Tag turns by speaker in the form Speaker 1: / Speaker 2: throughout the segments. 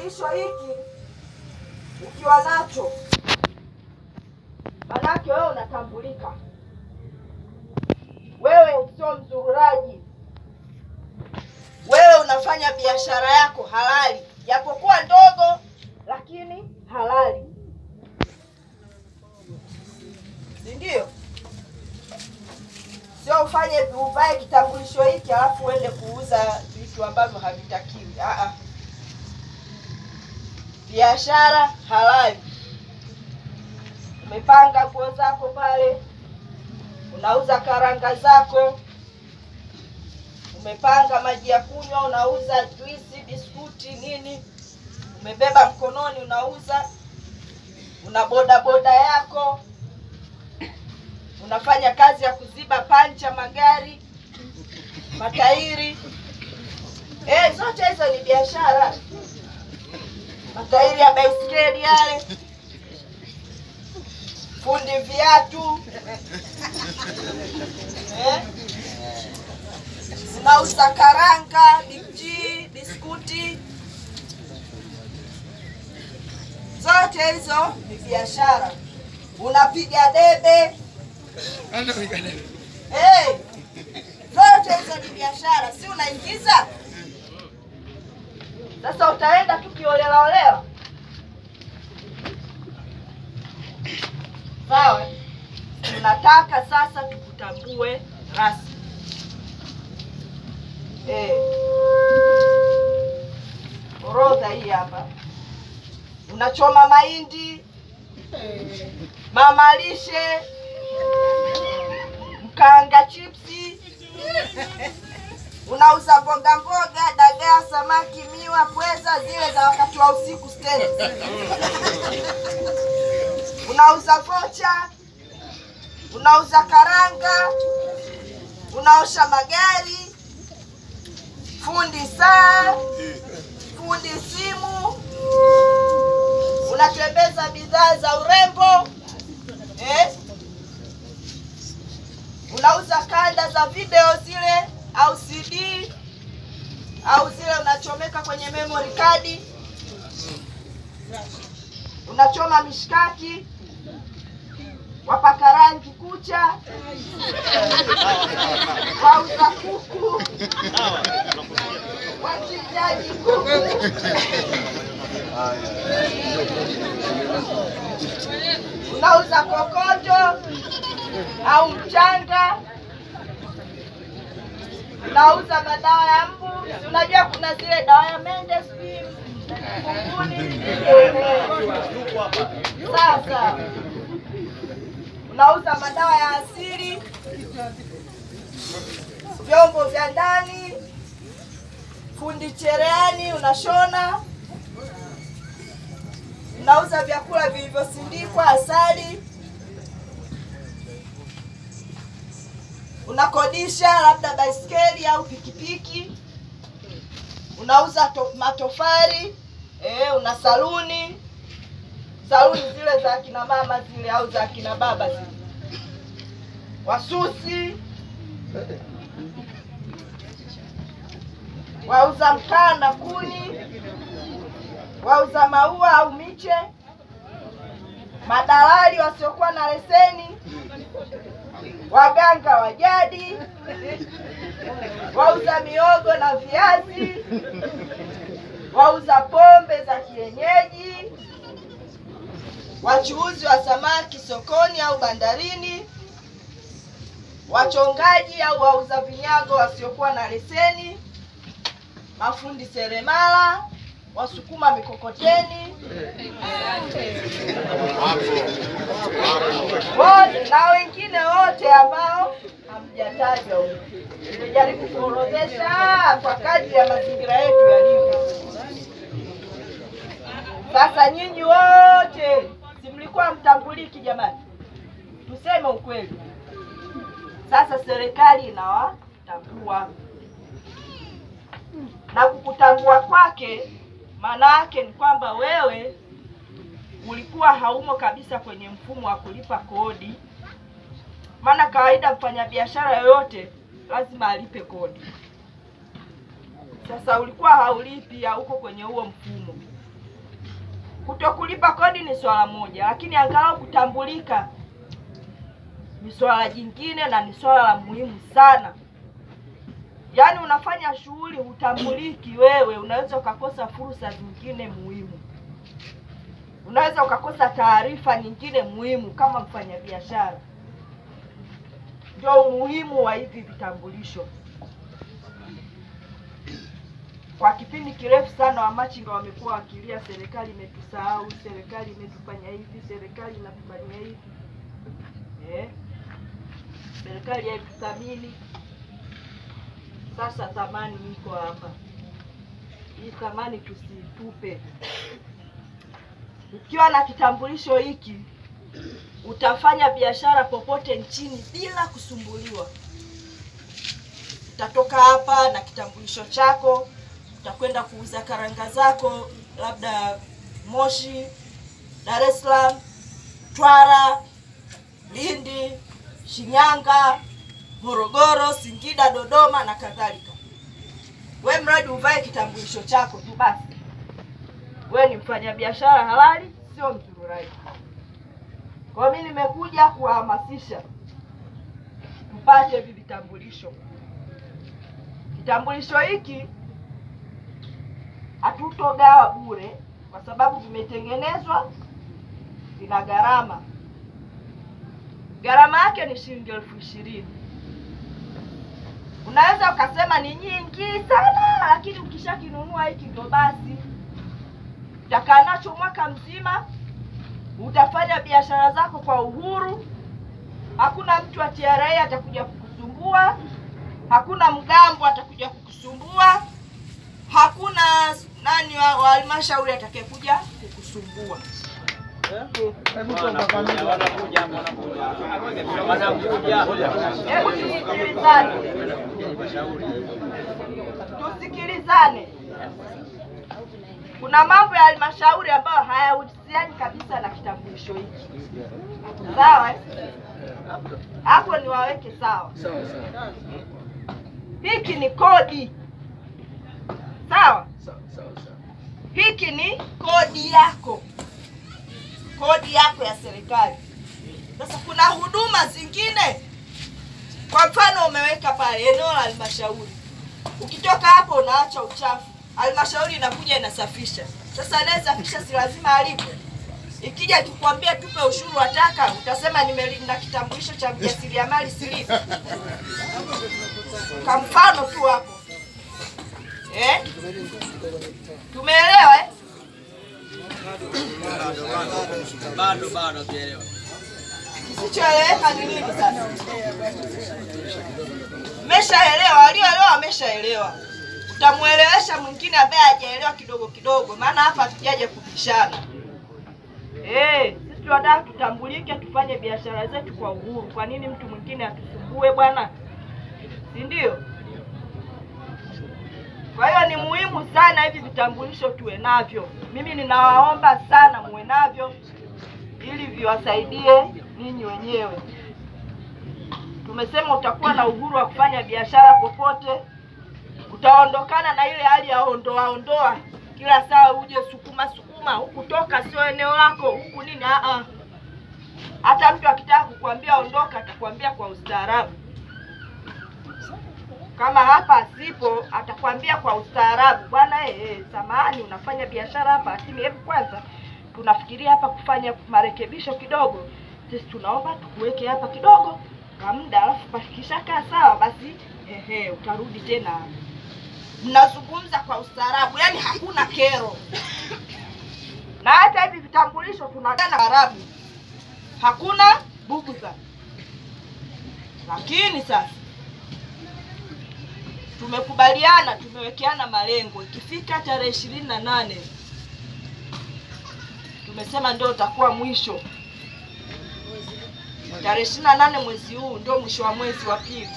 Speaker 1: kitambulisho hiki ukiwa nacho, manake wewe unatambulika. Wewe sio mzururaji. Wewe unafanya biashara yako halali, japokuwa ndogo lakini halali. Ndio. Sio ufanye uvae kitambulisho hiki alafu uende kuuza vitu ambavyo havitakiwi. Biashara halali. Umepanga nguo zako pale, unauza karanga zako, umepanga maji ya kunywa, unauza juisi, biskuti, nini, umebeba mkononi unauza, una boda yako, unafanya kazi ya kuziba pancha magari, matairi. Zote hizo ni biashara. Matairi ya baiskeli yale, fundi viatu, unauza karanga, biji, biskuti. Zote hizo ni biashara. Unapiga debe. Zote hizo ni biashara, si unaingiza? Sasa utaenda tu kiolela. Sawa? Tunataka sasa tukutambue rasmi. Orodha hii hapa. Unachoma mahindi, mamalishe, mkanga chipsi, unauza mboga, dagaa, samaki, miwa, pweza zile za wakati wa usiku stendi. Unauza vocha, unauza karanga, unaosha magari, fundi saa, fundi simu, unatembeza bidhaa za urembo, unauza kanda za video zile au CD au zile unachomeka kwenye memory card, unachoma mishkaki, wapaka rangi kucha, wauza kuku, wachinjaji kuku, unauza kokoto au mchanga, unauza madawa ya mbu. Unajua kuna zile dawa ya mende kunguni. Sasa unauza madawa ya asili, vyombo vya ndani, fundi cherehani, unashona, unauza vyakula vilivyosindikwa, asali, unakodisha labda baiskeli au pikipiki, unauza matofali, una saluni zile za kina mama zile au za kina baba zile, wasusi, wauza mkaa na kuni, wauza maua au miche, madalali wasiokuwa na leseni, waganga wa jadi, wauza miogo na viazi, wauza pombe za kienyeji, wachuuzi wa samaki sokoni au bandarini, wachongaji au wauza vinyago wasiokuwa na leseni, mafundi seremala, wasukuma mikokoteni, na wengine wote ambao hamjatajwa huko. Nimejaribu kuorodhesha kwa kadri ya mazingira yetu yalivyo. Sasa nyinyi wote si mlikuwa mtambuliki jamani? Tuseme ukweli. Sasa serikali inawatambua. Na kukutambua kwake maana yake ni kwamba wewe ulikuwa haumo kabisa kwenye mfumo wa kulipa kodi. Maana kawaida mfanyabiashara yoyote lazima alipe kodi. Sasa ulikuwa haulipi, hauko kwenye huo mfumo. Kutokulipa kodi ni swala moja, lakini angalau kutambulika ni swala jingine na ni swala la muhimu sana. Yaani unafanya shughuli hutambuliki wewe, unaweza ukakosa fursa nyingine muhimu. Unaweza ukakosa taarifa nyingine muhimu kama mfanyabiashara. Ndio umuhimu wa hivi vitambulisho. Kwa kipindi kirefu sana wamachinga wamekuwa wakilia serikali imetusahau, serikali imetufanya hivi, serikali inatufanyia hivi. Serikali haituthamini. Sasa thamani iko hapa. Hii thamani tusitupe. Ukiwa na kitambulisho hiki utafanya biashara popote nchini bila kusumbuliwa. Utatoka hapa na kitambulisho chako, utakwenda kuuza karanga zako labda Moshi, Dar es Salaam, Twara, Lindi, Shinyanga, Morogoro, Singida, Dodoma na kadhalika. Wewe mradi uvae kitambulisho chako tu basi. Wewe ni mfanyabiashara halali, sio mzururaji. Kwa mimi nimekuja kuhamasisha mpate hivi vitambulisho. Kitambulisho hiki hatutogawa bure kwa sababu vimetengenezwa vina gharama. Gharama yake ni shilingi 20,000. Unaweza ukasema ni nyingi sana, lakini ukishakinunua hiki ndo basi. Utakaa nacho mwaka mzima, utafanya biashara zako kwa uhuru. Hakuna mtu wa TRA atakuja kukusumbua, hakuna mgambo atakuja kukusumbua, hakuna nani wa halmashauri atakayekuja kukusumbua. Tusikilizane. Kuna mambo ya halmashauri ambayo hayahusiani kabisa na kitambulisho hiki. Sawa? Hapo ni waweke sawa. Hiki ni kodi. Sawa? Hiki ni kodi yako. Kodi yako ya serikali. Sasa kuna huduma zingine. Kwa mfano umeweka pale eneo la halmashauri. Ukitoka hapo unaacha uchafu. Halmashauri inakuja inasafisha. Sasa anayesafisha si lazima alipe. Ikija tukwambia tupe ushuru wa taka, utasema nimelinda kitambulisho cha mjasiriamali silipi. Kwa mfano tu hapo. Tumeelewa Bado tuelewa. Kisichoeleweka ni nini sasa? Mmeshaelewa, walioelewa wameshaelewa. Utamuelewesha mwingine ambaye hajaelewa kidogo kidogo, maana hapa hatujaje kubishana. Sisi tunataka tutambulike, tufanye biashara zetu kwa uhuru. Kwa nini mtu mwingine atusumbue bwana? Si ndio? Kwa hiyo ni muhimu sana hivi vitambulisho tuwe navyo. Mimi ninawaomba sana muwe navyo ili viwasaidie ninyi wenyewe. Tumesema utakuwa na uhuru wa kufanya biashara popote. Utaondokana na ile hali ya ondoa. Kila saa uje sukuma huku toka sio eneo lako huku nini Hata mtu akitaka kukuambia ondoka atakwambia kwa ustaarabu. Kama hapa sipo atakwambia kwa ustaarabu, bwana samahani unafanya biashara hapa, lakini hebu kwanza tunafikiria hapa kufanya marekebisho kidogo. Sisi tunaomba tukuweke hapa kidogo kwa muda, alafu pakishakaa sawa basi utarudi tena. Mnazungumza kwa ustaarabu, yani hakuna kero. Na hata hivi vitambulisho tunagana Arabu. Hakuna buguza. Lakini sasa tumekubaliana, tumewekeana malengo. Ikifika tarehe 28 tumesema ndio utakuwa mwisho. Tarehe 28 mwezi huu ndio mwisho wa mwezi wa pili.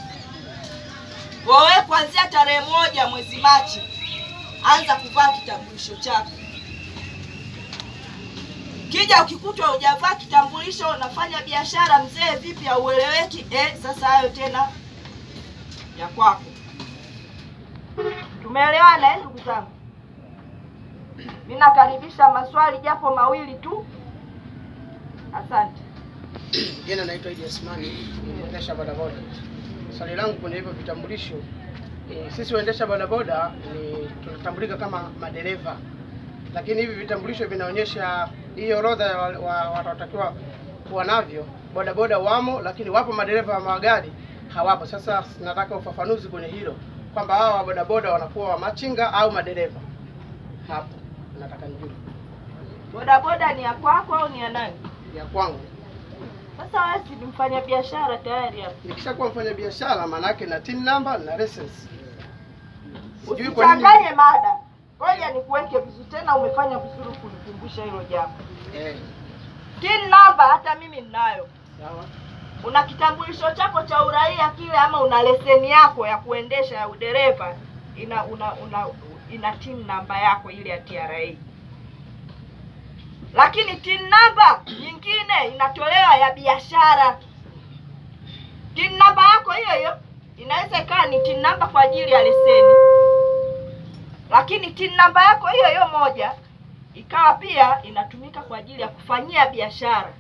Speaker 1: Wewe kuanzia tarehe 1 mwezi Machi anza kuvaa kitambulisho chako. Kija ukikutwa hujavaa kitambulisho unafanya biashara, mzee vipi haueleweki, sasa hayo tena ya kwako. Tumeelewana ndugu zangu? Mimi nakaribisha maswali japo mawili tu. Asante.
Speaker 2: Jina naitwa Idi Asmani, mwendesha bodaboda. Swali langu kwenye hivyo vitambulisho, sisi waendesha bodaboda tunatambulika kama madereva. Lakini hivi vitambulisho vinaonyesha hiyo orodha watakiwa kuwa navyo. Bodaboda wamo, lakini wapo madereva wa magari hawapo. Sasa nataka ufafanuzi kwenye hilo kwamba hawa bodaboda wanakuwa wa machinga au madereva. Hapo nataka nijue.
Speaker 1: Bodaboda ni ya kwako au ni ya nani?
Speaker 2: Ya kwangu.
Speaker 1: Sasa wewe si mfanya biashara tayari hapo.
Speaker 2: Nikishakuwa mfanya biashara maana yake na TIN number na license.
Speaker 1: Usichanganye mada. Ngoja nikuweke vizuri, tena umefanya vizuri kunikumbusha hilo jambo. TIN number hata mimi ninayo.
Speaker 2: Sawa.
Speaker 1: Una kitambulisho chako cha uraia kile ama una leseni yako ya kuendesha ya udereva ina TIN number yako ile ya TRA. Lakini TIN number nyingine inatolewa ya biashara. TIN number yako hiyo inaweza ikawa ni TIN number kwa ajili ya leseni. Lakini TIN number yako hiyo moja ikawa pia inatumika kwa ajili ya kufanyia biashara.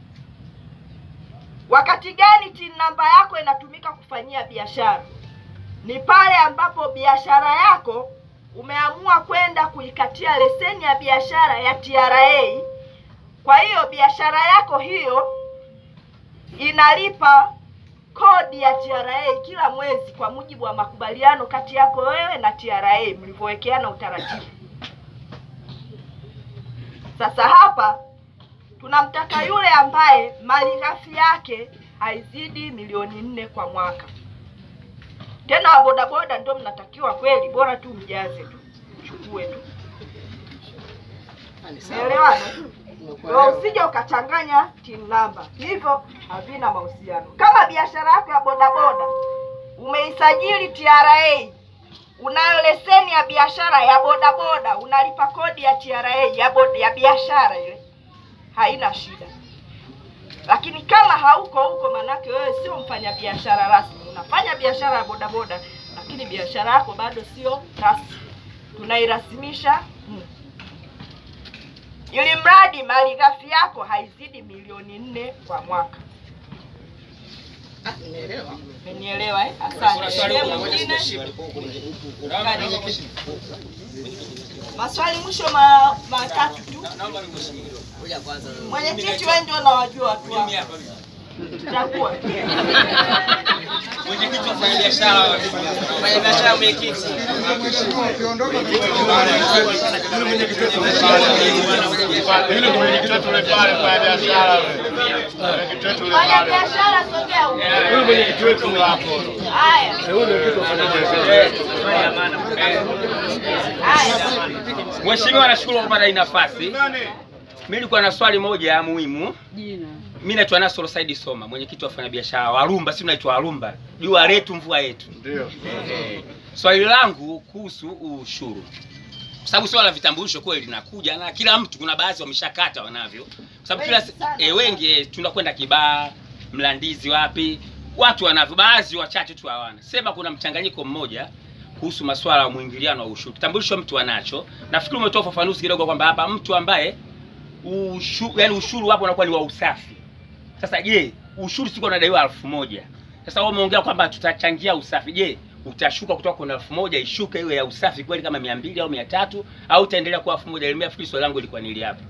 Speaker 1: Wakati gani TIN number yako inatumika kufanyia biashara? Ni pale ambapo biashara yako umeamua kwenda kuikatia leseni ya biashara ya TRA. Kwa hiyo biashara yako hiyo inalipa kodi ya TRA kila mwezi kwa mujibu wa makubaliano kati yako wewe na TRA mlivyowekeana utaratibu. Sasa hapa tunamtaka yule ambaye malighafi yake haizidi milioni 4 kwa mwaka. Tena wa bodaboda ndio mnatakiwa kweli, bora tu mjaze tu. Chukue tu. Elewana? Wewe usije ukachanganya TIN number. Hivyo havina mahusiano. Kama biashara yako ya bodaboda umeisajili TRA, unayo leseni ya biashara ya bodaboda, unalipa kodi ya TRA ya biashara ile, haina shida. Lakini kama hauko huko, manake wewe sio mfanya biashara rasmi. Unafanya biashara ya bodaboda lakini biashara yako bado sio rasmi. Tunairasimisha ili mradi malighafi yako haizidi milioni 4 kwa mwaka.
Speaker 2: Nimeelewa.
Speaker 1: Umenielewa Asante. Mwingine? Maswali mwisho matatu tu. Mwenyekiti wewe ndio unawajua watu wako. Tutakuwa.
Speaker 3: Mwenyekiti wa biashara, mwenyekiti.
Speaker 2: Ukiondoka
Speaker 3: yule mwenyekiti wetu pale kwa biashara. Mwenyekiti wetu
Speaker 1: Fanya biashara sogea huko.
Speaker 3: Yule mwenyekiti wetu hapo.
Speaker 1: Haya.
Speaker 3: Huyo ndio kitu afanya biashara.
Speaker 1: Haya.
Speaker 3: Mheshimiwa, nashukuru kwa kupata hii nafasi. Mimi nilikuwa na swali moja muhimu. Mimi naitwa Nasoro Saidi Soma, mwenyekiti wa wafanyabiashara wa Arumba, si naitwa Arumba. Jua letu mvua yetu. Ndio. Swali langu kuhusu ushuru. Kwa sababu swala la vitambulisho kweli linakuja na kila mtu, kuna baadhi wameshakata wanavyo. Kwa sababu kila wengi tunakwenda Kibaha, Mlandizi wapi, watu wanavyo, baadhi wachache tu hawana. Sema kuna mchanganyiko mmoja kuhusu masuala ya muingiliano wa ushuru. Kitambulisho mtu anacho. Nafikiri umetoa ufafanuzi kidogo kwamba hapa mtu ambaye ushuru hapo unakuwa ni wa usafi. Sasa je, ushuru siko unadaiwa 1000. Sasa wewe umeongea kwamba tutachangia usafi. Je, utashuka kutoka kwa 1000 ishuke iwe ya usafi kweli kama 200 au 300 au utaendelea kwa 1000? Nimefikiri swali langu lilikuwa nili hapa.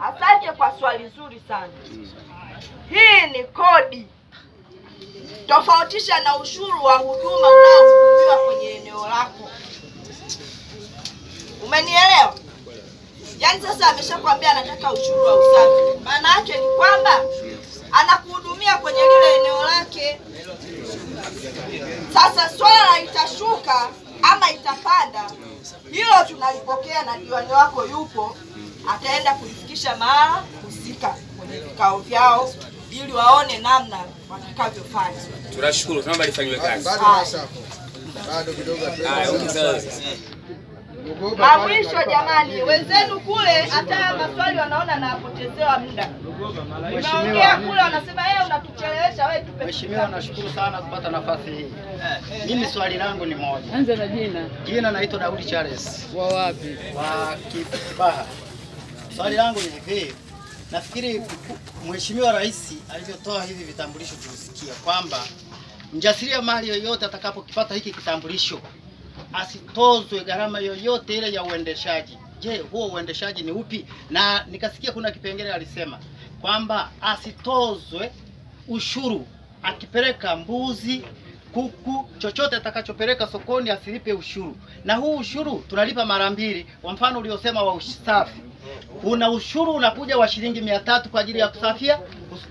Speaker 1: Asante kwa swali zuri sana. Hii ni kodi. Tofautisha na ushuru wa huduma unaohudumiwa kwenye eneo lako. Umenielewa? Yaani sasa ameshakwambia anataka ushuru wa usafi. Maana yake ni kwamba anakuhudumia kwenye lile eneo lake. Sasa swala itashuka ama itapanda, hilo tunalipokea na diwani wako yupo, ataenda kulifikisha mahala husika kwenye vikao vyao ili waone namna watakavyofanya.
Speaker 3: Tunashukuru, tunaomba lifanywe kazi.
Speaker 2: Bado kidogo.
Speaker 1: Na mwisho jamani, wenzenu kule hata maswali wanaona napotezewa muda. Unaongea kule wanasema unatuchelewesha wewe tupe.
Speaker 4: Mheshimiwa, nashukuru sana kupata nafasi hii. Mimi swali langu ni moja.
Speaker 5: Anza na jina.
Speaker 4: Jina naitwa Daudi Charles.
Speaker 5: Wa wapi?
Speaker 4: Wa Kibaha. Swali langu ni hivi. Nafikiri Mheshimiwa Rais alivyotoa hivi vitambulisho tulisikia kwamba mjasiriamali yoyote atakapokipata hiki kitambulisho asitozwe gharama yoyote ile ya uendeshaji. Je, huo uendeshaji ni upi? Na nikasikia kuna kipengele alisema kwamba asitozwe ushuru akipeleka mbuzi, kuku, chochote atakachopeleka sokoni asilipe ushuru. Na huu ushuru tunalipa mara mbili. Kwa mfano uliosema wa usafi. Kuna ushuru unakuja wa shilingi 300 kwa ajili ya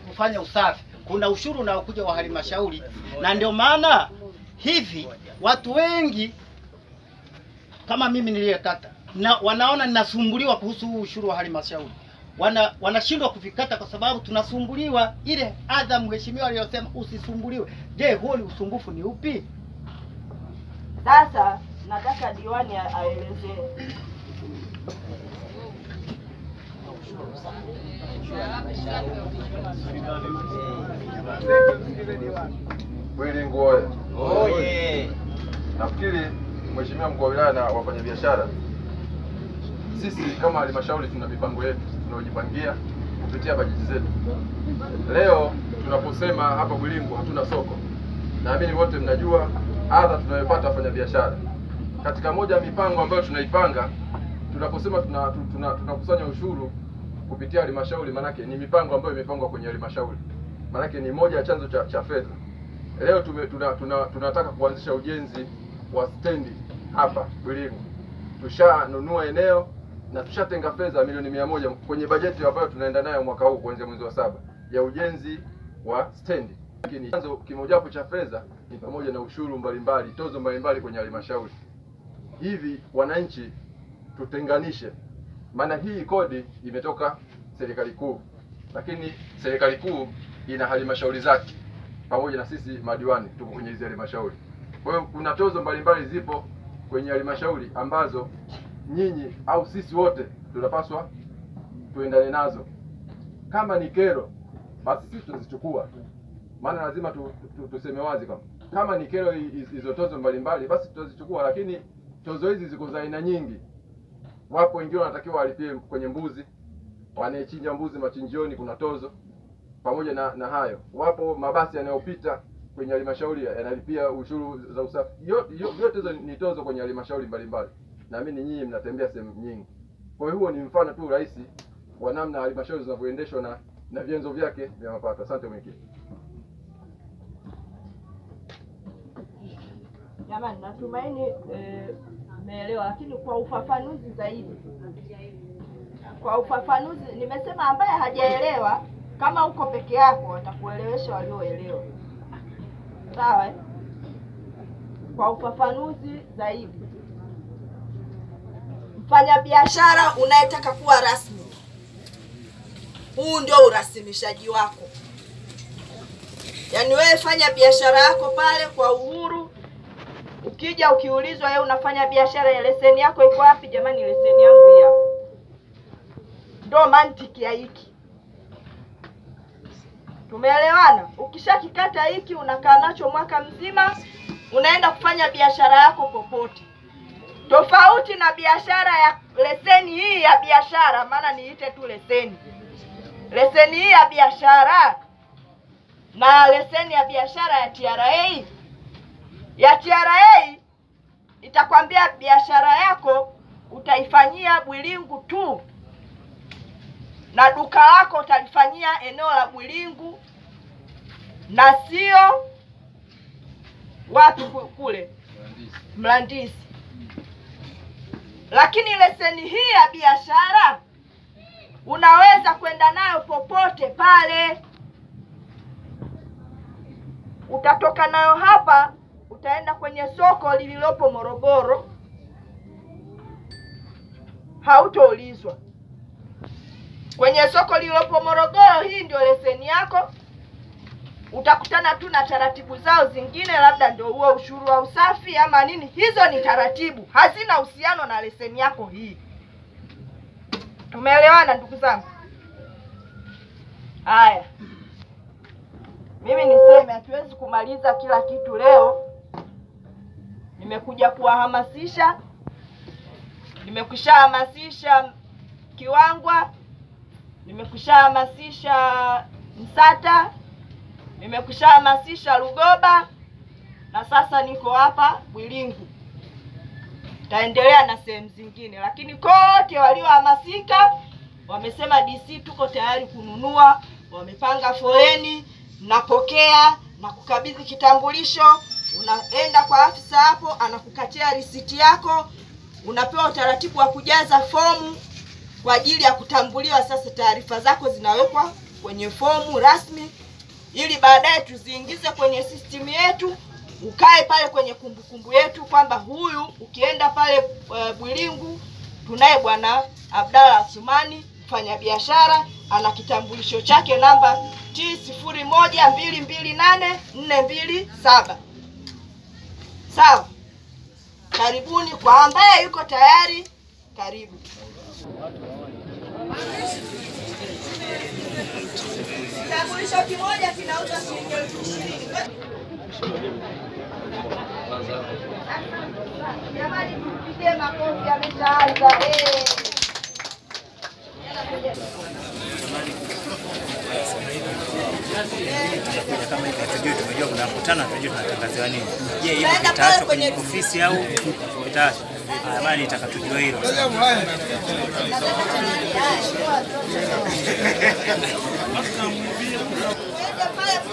Speaker 4: kufanya usafi. Kuna ushuru unaokuja wa halmashauri. Na ndio maana hivi watu wengi kama mimi niliyekata na wanaona ninasumbuliwa kuhusu huu ushuru wa halmashauri. Wanashindwa kufikata kwa sababu tunasumbuliwa ile adha mheshimiwa aliyosema usisumbuliwe. Je, huo ni usumbufu ni upi?
Speaker 1: Sasa nataka diwani aelezee.
Speaker 6: Bwilingu oye. Nafikiri Mheshimiwa mkuu wa wilaya na wafanyabiashara, sisi kama halmashauri tuna mipango yetu tunayojipangia kupitia bajeti zetu. Leo tunaposema hapa Bwilingu hatuna soko, naamini wote mnajua adha tunayopata wafanyabiashara. Katika moja ya mipango ambayo tunaipanga, tunaposema tunakusanya ushuru kupitia halmashauri, manake ni mipango ambayo imepangwa kwenye halmashauri. Manake ni moja ya chanzo cha fedha. Leo tunataka kuanzisha ujenzi wa stendi hapa Bwilingu. Tushanunua eneo na tushatenga fedha milioni 100 kwenye bajeti ambayo tunaenda nayo mwaka huu kuanzia mwezi wa 7 ya ujenzi wa stendi. Lakini chanzo kimojawapo cha fedha ni pamoja na ushuru mbalimbali, tozo mbalimbali kwenye halmashauri. Hivi wananchi tutenganishe, maana hii kodi imetoka serikali kuu, lakini serikali kuu ina halmashauri zake pamoja na sisi madiwani tuko kwenye hizo halmashauri. Kwa hiyo kuna tozo mbalimbali zipo kwenye halmashauri ambazo nyinyi au sisi wote tunapaswa tuendane nazo. Kama ni kero, basi sisi tuzichukua, maana lazima tuseme wazi kama ni kero hizo tozo mbalimbali, basi tutazichukua. Lakini tozo hizi ziko za aina nyingi. Wapo wengine wanatakiwa walipie kwenye mbuzi, wanayechinja mbuzi machinjioni kuna tozo pamoja na hayo. Wapo mabasi yanayopita kwenye halmashauri yanalipia ushuru za usafi. Yote hizo ni tozo kwenye halmashauri mbalimbali. Naamini nyinyi mnatembea sehemu nyingi. Kwa hiyo huo ni mfano tu rahisi wa namna halmashauri zinavyoendeshwa na vyanzo vyake vya mapato. Asante mwenyekiti.
Speaker 1: Jamani, natumaini umeelewa, lakini kwa ufafanuzi zaidi. Kwa ufafanuzi nimesema ambaye hajaelewa kama uko peke yako watakuelewesha walioelewa. Sawa? Kwa ufafanuzi zaidi. Mfanyabiashara unayetaka kuwa rasmi, huu ndio urasimishaji wako. Yaani wewe fanya biashara yako pale kwa uhuru. Ukija ukiulizwa wewe unafanya biashara ya leseni yako iko wapi? Jamani, leseni yangu hii hapa. Ndio mantiki ya hiki. Tumeelewana? Ukishakikata hiki unakaa nacho mwaka mzima, unaenda kufanya biashara yako popote. Tofauti na biashara ya leseni hii ya biashara, maana niite tu leseni. Leseni hii ya biashara na leseni ya biashara ya TRA. Ya TRA itakwambia biashara yako utaifanyia Bwilingu tu. Na duka lako utalifanyia eneo la Bwilingu na sio wapi kule Mlandisi. Lakini leseni hii ya biashara unaweza kwenda nayo popote pale. Utatoka nayo hapa, utaenda kwenye soko lililopo Morogoro, hautoulizwa. Kwenye soko lililopo Morogoro, hii ndio leseni yako. utakutana tu na taratibu zao zingine, labda ndio huo ushuru wa usafi ama nini. Hizo ni taratibu, hazina uhusiano na leseni yako hii. Tumeelewana ndugu zangu? Haya, mimi niseme hatuwezi kumaliza kila kitu leo. Nimekuja kuwahamasisha, nimekwishahamasisha Kiwangwa, nimekwishahamasisha Msata, nimekwishahamasisha Lugoba, na sasa niko hapa Bwilingu. Taendelea na sehemu zingine, lakini kote waliohamasika wamesema DC tuko tayari kununua, wamepanga foleni, napokea na kukabidhi kitambulisho, unaenda kwa afisa hapo anakukatia risiti yako, unapewa utaratibu wa kujaza fomu kwa ajili ya kutambuliwa. Sasa taarifa zako zinawekwa kwenye fomu rasmi ili baadaye tuziingize kwenye system yetu, ukae pale kwenye kumbukumbu yetu kwamba huyu ukienda pale Bwilingu tunaye bwana Abdalla Athumani mfanya biashara, ana kitambulisho chake namba T01228427. Sawa? Karibuni kwa ambaye yuko tayari, karibu. Kitambulisho kimoja kinauzwa shilingi 20,000. Jamani, tupige makofi, ameshaanza.
Speaker 5: Kama hivi tumejua kuna mkutano, tunajua tunatangaziwa nini. Je, hiyo itaachwa kwenye ofisi au itaachwa? Bali itakatujua hilo.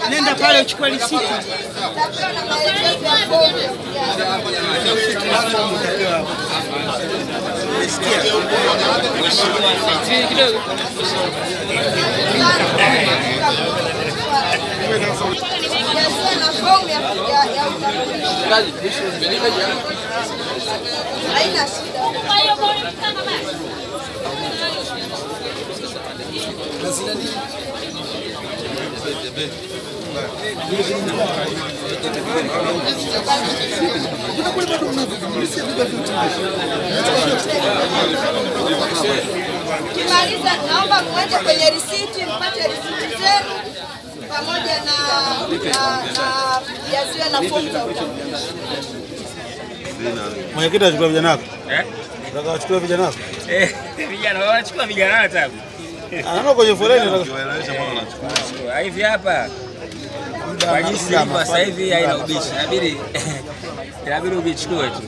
Speaker 2: Nenda pale uchukue risiti.
Speaker 1: Haina shida. Kimaliza, naomba muende kwenye risiti, mpate risiti zenu pamoja na jaziwe na fomu za utambulisho.
Speaker 7: Mwenyekiti achukua vijana wako? Nataka wachukue vijana wako?
Speaker 3: Vijana wanachukua vijana wao tabu.
Speaker 7: Anaona kwenye foleni
Speaker 3: nataka kuchukua. Hivi hapa. Kwa jinsi hapa sasa hivi haina ubishi. Inabidi ubichukue tu.